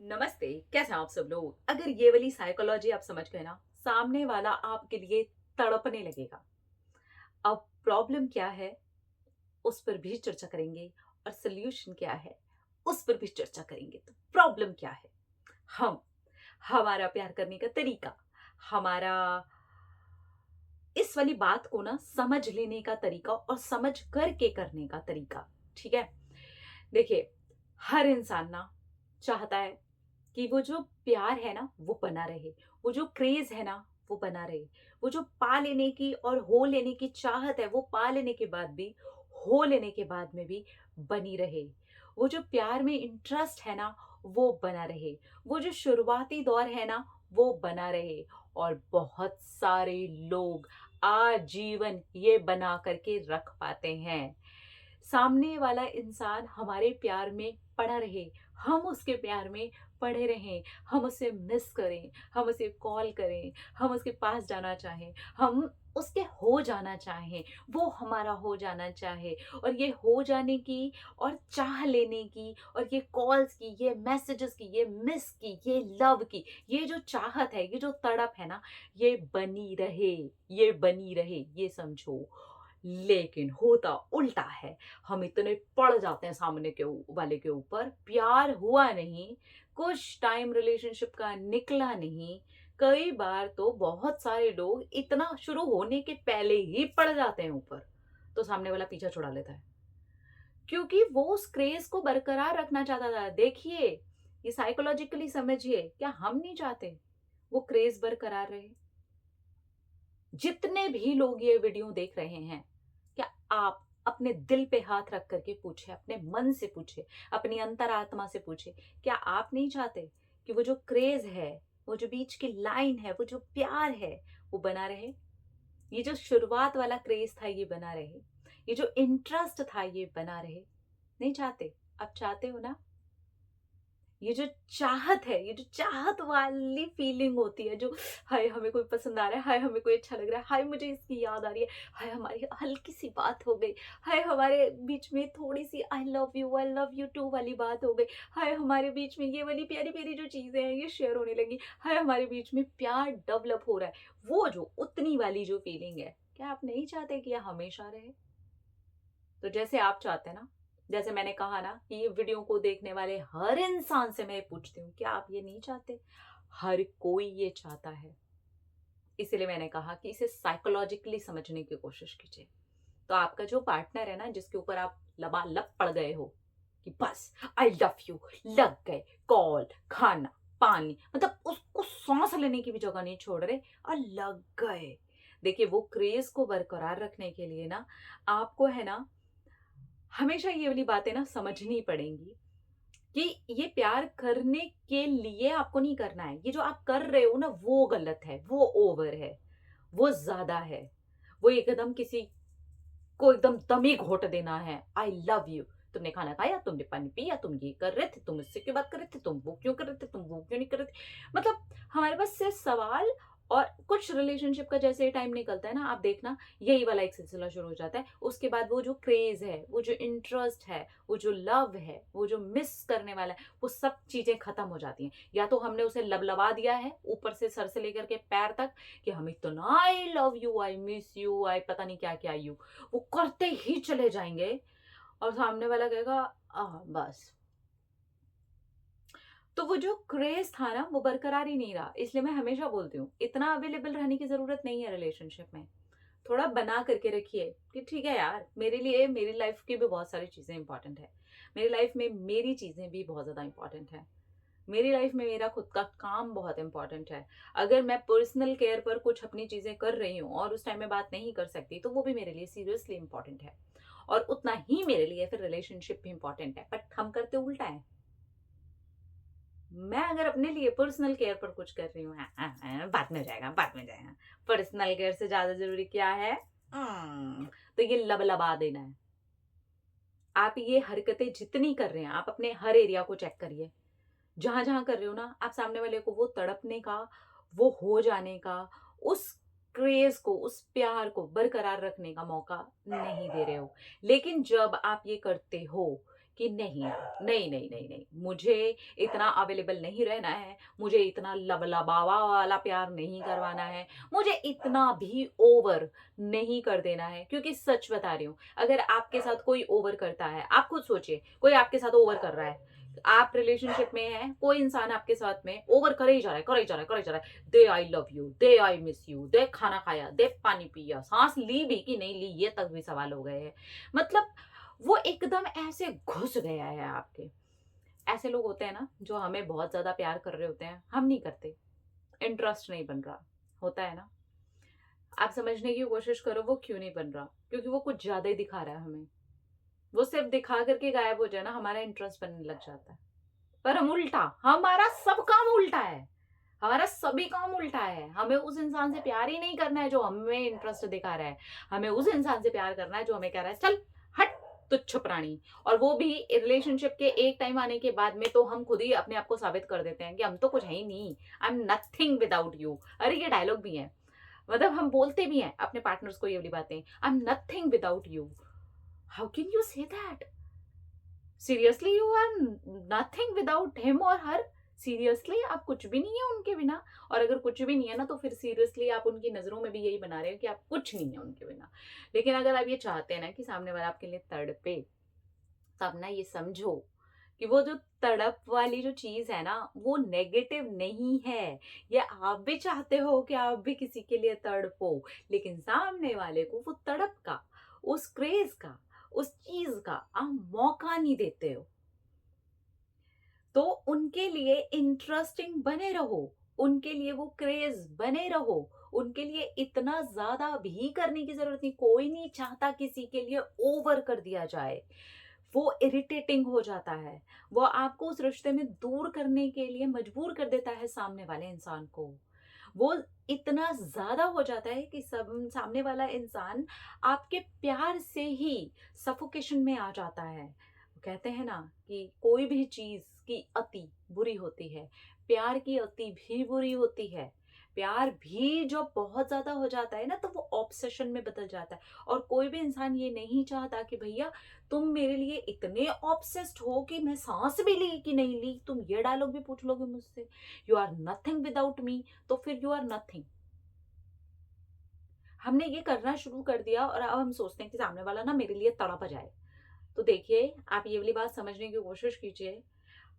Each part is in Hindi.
नमस्ते। कैसे हैं आप सब लोग? अगर ये वाली साइकोलॉजी आप समझ गए ना, सामने वाला आपके लिए तड़पने लगेगा। अब प्रॉब्लम क्या है, उस पर भी चर्चा करेंगे और सॉल्यूशन क्या है, उस पर भी चर्चा करेंगे। तो प्रॉब्लम क्या है? हम हमारा प्यार करने का तरीका, हमारा इस वाली बात को ना समझ लेने का तरीका और समझ करके करने का तरीका, ठीक है? देखिए, हर इंसान ना चाहता है कि वो जो प्यार है ना वो बना रहे, वो जो क्रेज़ है ना वो बना रहे, वो जो पा लेने की और हो लेने की चाहत है वो पा लेने के बाद भी, हो लेने के बाद में भी बनी रहे। वो जो प्यार में इंटरेस्ट है ना वो बना रहे, वो जो शुरुआती दौर है ना वो बना रहे। और बहुत सारे लोग आजीवन ये बना करके रख पाते हैं। सामने वाला इंसान हमारे प्यार में पड़ा रहे, हम उसके प्यार में पड़े रहें, हम उसे मिस करें, हम उसे कॉल करें, हम उसके पास जाना चाहें, हम उसके हो जाना चाहें, वो हमारा हो जाना चाहे। और ये हो जाने की और चाह लेने की और ये कॉल्स की, ये मैसेजेस की, ये मिस की, ये लव की, ये जो चाहत है, ये जो तड़प है ना, ये बनी रहे, ये बनी रहे, ये समझो। लेकिन होता उल्टा है। हम इतने पड़ जाते हैं सामने के वाले के ऊपर, प्यार हुआ नहीं, कुछ टाइम रिलेशनशिप का निकला नहीं। कई बार तो बहुत सारे लोग इतना शुरू होने के पहले ही पड़ जाते हैं ऊपर, तो सामने वाला पीछा छुड़ा लेता है, क्योंकि वो उस क्रेज को बरकरार रखना चाहता था। देखिए, ये साइकोलॉजिकली समझिए, क्या हम नहीं चाहते वो क्रेज बरकरार रहे? जितने भी लोग ये वीडियो देख रहे हैं, क्या आप अपने दिल पे हाथ रख करके पूछे, अपने मन से पूछे, अपनी अंतरात्मा से पूछे, क्या आप नहीं चाहते कि वो जो क्रेज है, वो जो बीच की लाइन है, वो जो प्यार है, वो बना रहे? ये जो शुरुआत वाला क्रेज था ये बना रहे, ये जो इंटरेस्ट था ये बना रहे? नहीं चाहते? अब चाहते हो ना? ये जो चाहत है, ये जो चाहत वाली फीलिंग होती है, जो हाय हमें कोई पसंद आ रहा है, हाय हमें कोई अच्छा लग रहा है, हाय मुझे इसकी याद आ रही है, हाय हमारी हल्की सी बात हो गई, हाय हमारे बीच में थोड़ी सी आई लव यू टू वाली बात हो गई, हाय हमारे बीच में ये वाली प्यारी प्यारी जो चीजें हैं ये शेयर होने लगी, हाय हमारे बीच में प्यार डेवलप हो रहा है। वो जो उतनी वाली जो फीलिंग है, क्या आप नहीं चाहते कि यह हमेशा रहे? तो जैसे आप चाहते हैं ना, जैसे मैंने कहा ना कि ये वीडियो को देखने वाले हर इंसान से मैं पूछती हूँ, क्या आप ये नहीं चाहते? हर कोई ये चाहता है। इसीलिए मैंने कहा कि इसे साइकोलॉजिकली समझने की कोशिश कीजिए। तो आपका जो पार्टनर है ना, जिसके ऊपर आप लबालब पड़ गए हो कि बस आई लव यू, लग गए, कॉल, खाना, पानी, मतलब उसको सांस लेने की भी जगह नहीं छोड़ रहे और लग गए। देखिए, वो क्रेज को बरकरार रखने के लिए ना आपको है ना हमेशा ये वाली बातें ना समझनी पड़ेंगी कि ये प्यार करने के लिए आपको नहीं करना है। ये जो आप कर रहे हो ना वो गलत है, वो ओवर है, वो ज़्यादा है। वो एकदम किसी को एकदम दम ही घोट देना है, आई लव यू। तुमने खाना खाया, तुमने पानी पिया, तुम ये कर रहे थे, तुम इससे क्यों बात कर रहे थे, तुम वो क्यों कर रहे थे, तुम वो क्यों नहीं कर रहे थे। मतलब हमारे पास सिर्फ सवाल। और कुछ रिलेशनशिप का जैसे टाइम निकलता है ना, आप देखना यही वाला एक सिलसिला शुरू हो जाता है। उसके बाद वो जो क्रेज है, वो जो इंटरेस्ट है, वो जो लव है, वो जो मिस करने वाला है, वो सब चीजें खत्म हो जाती हैं। या तो हमने उसे लबलबा दिया है ऊपर से सर से लेकर के पैर तक कि हम इतना I love you, I miss you, I पता नहीं क्या क्या यू, वो करते ही चले जाएंगे और सामने वाला कहेगा बस। तो वो जो क्रेज था ना वो बरकरार ही नहीं रहा। इसलिए मैं हमेशा बोलती हूँ, इतना अवेलेबल रहने की जरूरत नहीं है रिलेशनशिप में। थोड़ा बना करके रखिए कि ठीक है यार, मेरे लिए मेरी लाइफ की भी बहुत सारी चीजें इंपॉर्टेंट है, मेरी लाइफ में मेरी चीजें भी बहुत ज्यादा इंपॉर्टेंट है, मेरी लाइफ में मेरा खुद का काम बहुत इंपॉर्टेंट है। अगर मैं पर्सनल केयर पर कुछ अपनी चीजें कर रही हूँ और उस टाइम में बात नहीं कर सकती, तो वो भी मेरे लिए सीरियसली इंपॉर्टेंट है। और उतना ही मेरे लिए फिर रिलेशनशिप भी इंपॉर्टेंट है। बट हम करते उल्टा है। मैं अगर अपने लिए पर्सनल केयर पर कुछ कर रही हूँ, बाद में हो जाएगा, बाद में हो जाएगा, पर्सनल केयर से ज्यादा जरूरी क्या है? तो ये लबलबा देना है। आप ये हरकतें जितनी कर रहे हैं, आप अपने हर एरिया को चेक करिए। जहां जहां कर रहे हो ना, आप सामने वाले को वो तड़पने का, वो हो जाने का, उस क्रेज को, उस प्यार को बरकरार रखने का मौका नहीं दे रहे हो। लेकिन जब आप ये करते हो कि नहीं यार, नहीं, नहीं, नहीं, नहीं, मुझे इतना अवेलेबल नहीं रहना है, मुझे इतना लबलबावा वाला प्यार नहीं करवाना है, मुझे इतना भी ओवर नहीं कर देना है। क्योंकि सच बता रही हूँ, अगर आपके साथ कोई ओवर करता है, आप खुद सोचिए, कोई आपके साथ ओवर कर रहा है, आप रिलेशनशिप में हैं, कोई इंसान आपके साथ में ओवर करे ही जा रहा है, करे ही जा रहा है, करे ही जा रहा है, दे आई लव यू, दे आई मिस यू, दे खाना खाया, दे पानी पिया, सांस ली भी कि नहीं ली, ये तक भी सवाल हो गए हैं। मतलब वो एकदम ऐसे घुस गया है आपके। ऐसे लोग होते हैं ना जो हमें बहुत ज्यादा प्यार कर रहे होते हैं, हम नहीं करते, इंटरेस्ट नहीं बन रहा होता है ना। आप समझने की कोशिश करो वो क्यों नहीं बन रहा, क्योंकि वो कुछ ज्यादा ही दिखा रहा है हमें। वो सिर्फ दिखा करके गायब हो जाए ना, हमारा इंटरेस्ट बनने लग जाता है। पर हम उल्टा, हमारा सब काम उल्टा है, हमारा सभी काम उल्टा है। हमें उस इंसान से प्यार ही नहीं करना है जो हमें इंटरेस्ट दिखा रहा है, हमें उस इंसान से प्यार करना है जो हमें कह रहा है चल हट, तुच्छ प्राणी। और वो भी रिलेशनशिप के एक टाइम आने के बाद में तो हम खुद ही अपने आप को साबित कर देते हैं कि हम तो कुछ है ही नहीं, आई एम नथिंग विदाउट यू। अरे ये डायलॉग भी है, मतलब हम बोलते भी हैं अपने पार्टनर्स को ये वाली बातें, I am nothing without you. How can you say that? Seriously you are nothing without him और हर? सीरियसली आप कुछ भी नहीं है उनके बिना? और अगर कुछ भी नहीं है ना, तो फिर सीरियसली आप उनकी नजरों में भी यही बना रहे हो कि आप कुछ नहीं है उनके बिना। लेकिन अगर आप ये चाहते हैं ना कि सामने वाला आपके लिए तड़पे, तब ना ये समझो कि वो जो तड़प वाली जो चीज है ना, वो नेगेटिव नहीं है। ये आप भी चाहते हो कि आप भी किसी के लिए तड़पो, लेकिन सामने वाले को वो तड़प का, उस क्रेज का, उस चीज का आप मौका नहीं देते हो। तो उनके लिए इंटरेस्टिंग बने रहो, उनके लिए वो क्रेज बने रहो, उनके लिए इतना ज्यादा भी करने की जरूरत नहीं। कोई नहीं चाहता किसी के लिए ओवर कर दिया जाए, वो इरिटेटिंग हो जाता है, वो आपको उस रिश्ते में दूर करने के लिए मजबूर कर देता है सामने वाले इंसान को। वो इतना ज्यादा हो जाता है कि सब सामने वाला इंसान आपके प्यार से ही सफोकेशन में आ जाता है। कहते हैं ना कि कोई भी चीज की अति बुरी होती है, प्यार की अति भी बुरी होती है। प्यार भी जब बहुत ज्यादा हो जाता है ना, तो वो ऑब्सेशन में बदल जाता है। और कोई भी इंसान ये नहीं चाहता कि भैया तुम मेरे लिए इतने ऑब्सेस्ड हो कि मैं सांस भी ली कि नहीं ली। तुम ये डायलॉग भी पूछ लोगे मुझसे, you are nothing without me, तो फिर यू आर नथिंग। हमने ये करना शुरू कर दिया और अब हम सोचते हैं कि सामने वाला ना मेरे लिए तड़प जाए। तो देखिए, आप ये वाली बात समझने की कोशिश कीजिए।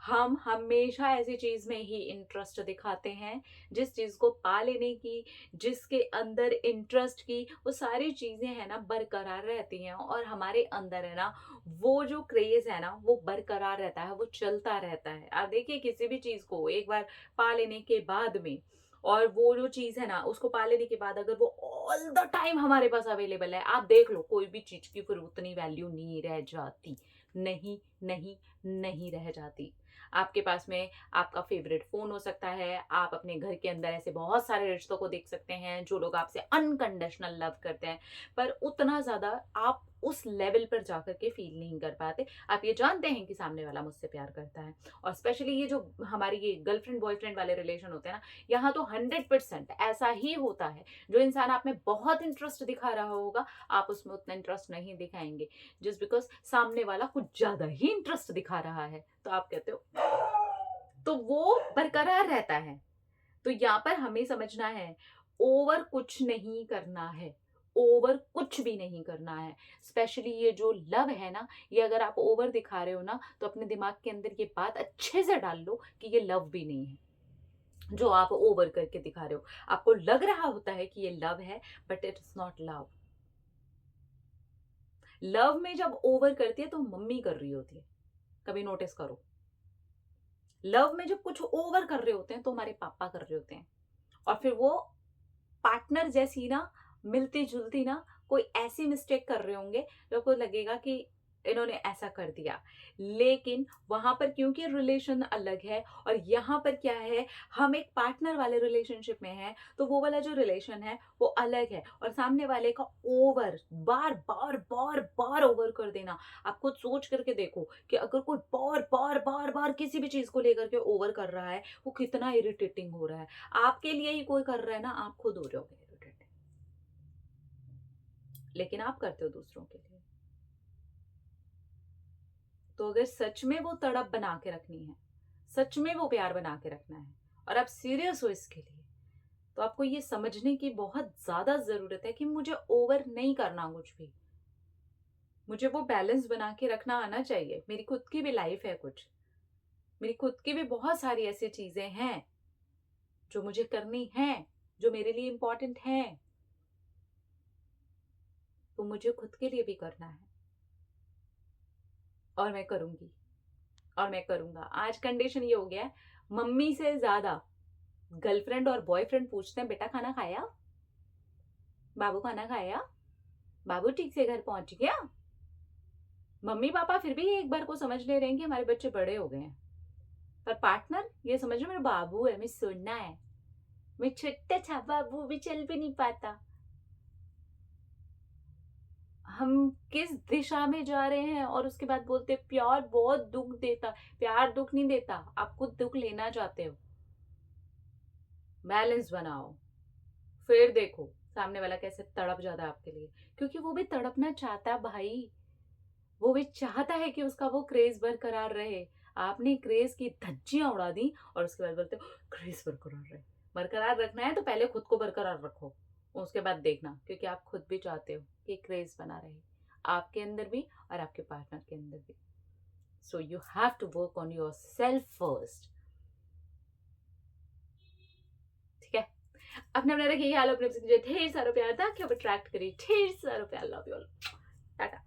हम हमेशा ऐसी चीज में ही इंटरेस्ट दिखाते हैं जिस चीज को पा लेने की, जिसके अंदर इंटरेस्ट की वो सारी चीजें है ना बरकरार रहती हैं, और हमारे अंदर है ना वो जो क्रेज है ना वो बरकरार रहता है, वो चलता रहता है। आप देखिए किसी भी चीज को एक बार पा लेने के बाद में, और वो जो चीज है ना उसको पा लेने के बाद अगर वो ऑल द टाइम हमारे पास अवेलेबल है, आप देख लो कोई भी चीज की फिर उतनी वैल्यू नहीं रह जाती। नहीं, नहीं, नहीं रह जाती। आपके पास में आपका फेवरेट फोन हो सकता है, आप अपने घर के अंदर ऐसे बहुत सारे रिश्तों को देख सकते हैं जो लोग आपसे अनकंडीशनल लव करते हैं, पर उतना ज्यादा आप उस लेवल पर जाकर के फील नहीं कर पाते। आप ये जानते हैं कि सामने वाला मुझसे प्यार करता है। और स्पेशली ये जो हमारी ये गर्लफ्रेंड बॉयफ्रेंड वाले रिलेशन होते हैं ना, यहाँ तो 100% ऐसा ही होता है। जो इंसान आप में बहुत इंटरेस्ट दिखा रहा होगा, आप उसमें उतना इंटरेस्ट नहीं दिखाएंगे, जस्ट बिकॉज सामने वाला कुछ ज्यादा ही इंटरेस्ट दिखा रहा है, तो आप कहते हो, तो वो बरकरार रहता है। तो यहाँ पर हमें समझना है, ओवर कुछ नहीं करना है, ओवर कुछ भी नहीं करना है। स्पेशली ये जो लव है ना, ये अगर आप ओवर दिखा रहे हो ना, तो अपने दिमाग के अंदर ये बात अच्छे से डाल लो कि ये लव भी नहीं है जो आप ओवर करके दिखा रहे हो। आपको लग रहा होता है कि ये लव है, but it is not love. Love में जब ओवर करती है तो मम्मी कर रही होती है, कभी नोटिस करो। लव में जब कुछ ओवर कर रहे होते हैं तो हमारे पापा कर रहे होते हैं। और फिर वो पार्टनर जैसी ना मिलती जुलती ना कोई ऐसी मिस्टेक कर रहे होंगे जो को लगेगा कि इन्होंने ऐसा कर दिया। लेकिन वहां पर क्योंकि रिलेशन अलग है और यहाँ पर क्या है, हम एक पार्टनर वाले रिलेशनशिप में हैं, तो वो वाला जो रिलेशन है वो अलग है। और सामने वाले का ओवर, बार बार बार बार ओवर कर देना, आप खुद सोच करके देखो कि अगर कोई बार बार बार बार किसी भी चीज को लेकर के ओवर कर रहा है, वो कितना इरिटेटिंग हो रहा है। आपके लिए ही कोई कर रहा है ना, आप खुद हो जाओगे इरिटेटिंग, लेकिन आप करते हो दूसरों के लिए। तो अगर सच में वो तड़प बना के रखनी है, सच में वो प्यार बना के रखना है और आप सीरियस हो इसके लिए, तो आपको ये समझने की बहुत ज़्यादा ज़रूरत है कि मुझे ओवर नहीं करना कुछ भी। मुझे वो बैलेंस बना के रखना आना चाहिए। मेरी खुद की भी लाइफ है कुछ। मेरी खुद की भी बहुत सारी ऐसी चीज़ें हैं, जो मुझे करनी हैं, जो मेरे लिए इम्पोर्टेंट हैं। तो मुझे खुद के लिए भी करना है। और मैं करूँगी, और मैं करूँगा। आज कंडीशन ये हो गया है, मम्मी से ज़्यादा गर्लफ्रेंड और बॉयफ्रेंड पूछते हैं, बेटा खाना खाया? बाबू खाना खाया? बाबू ठीक से घर पहुँच गया? मम्मी पापा फिर भी एक बार को समझ ले रहे हैं कि हमारे बच्चे बड़े हो गए हैं। पर पार्टनर ये समझ लो मेरा बाबू है, मैं सोना है। मैं छोटा था बाबू, भी चल भी नहीं पाता। हम किस दिशा में जा रहे हैं और उसके बाद बोलते हैं, प्यार बहुत दुख देता। प्यार दुख नहीं देता, आप खुद दुख लेना चाहते हो। बैलेंस बनाओ, फिर देखो सामने वाला कैसे तड़प जाता है आपके लिए, क्योंकि वो भी तड़पना चाहता है भाई। वो भी चाहता है कि उसका वो क्रेज बरकरार रहे। आपने क्रेज की धज्जियां उड़ा दी और उसके बाद बोलते हो क्रेज बरकरार रहे। बरकरार रखना है तो पहले खुद को बरकरार रखो, उसके बाद देखना, क्योंकि आप खुद भी चाहते हो कि क्रेज बना रहे, आपके अंदर भी और आपके पार्टनर के अंदर भी। So you have to work on yourself first. ठीक है, अपने अपने रखिए ख्याल, अपने ढेर सारा प्यार था, क्या अट्रैक्ट करिए ढेर सारा प्यार। Love you all, Tata.